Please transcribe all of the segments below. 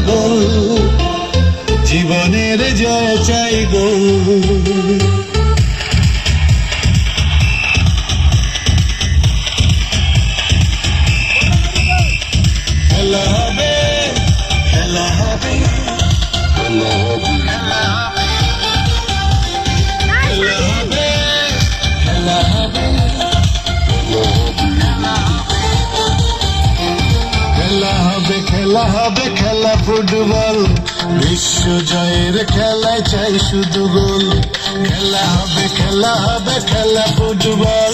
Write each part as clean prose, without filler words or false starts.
পাগল, জীবনের জয় চাই গো। খেলা হবে, খেলা হবে, খেলা হবে, খেলা হবে, খেলা হবে, খেলা হবে, খেলা হবে, খেলা ফুটবল, বিশ্ব জয়ের খেলায় চাই শুধু গোল। খেলা হবে, খেলা হবে, খেলা ফুটবল,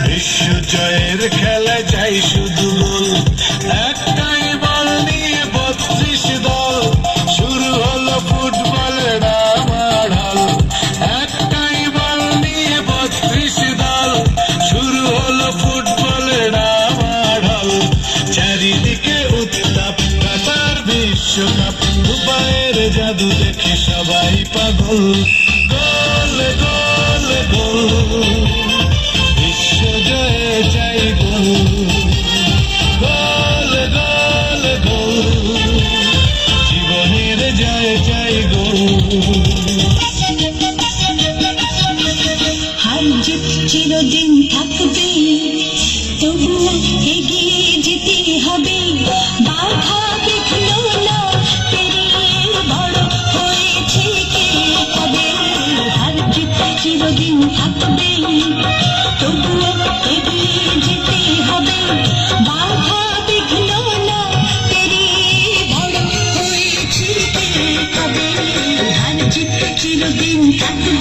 বিশ্ব জয়ের খেলায় চাই শুধু গোল। একটাই বল নিয়ে 32 দল, শুরু হলো ফুটবলের ডামাডোল। একটাই বল নিয়ে 32 দল, শুরু হলো ফুটবলের ডামাডোল। চারিদিকে উত্তাপ, কাতার বিশ্বকাপ, দুবাইয়ের জাদু দেখে সবাই পাগল। গোল গোল গোল, বিশ্ব জয়ে চাই গোল। গোল গোল গোল, জীবনের জয়ে চাই গোল। হার জিত চিরদিন থাকবে, তবুও এগিয়ে যেতে হবে। বাধা বিঘ্ন না পেরিয়ে বড় হয়েছে কে কবে। হার জিত চিরদিন থাকবে, তবুও এগিয়ে যেতে হবে। বাধা বিঘ্ন না পেরিয়ে বড় হয়েছে কে কবে। হার জিত চিরদিন থাকবে।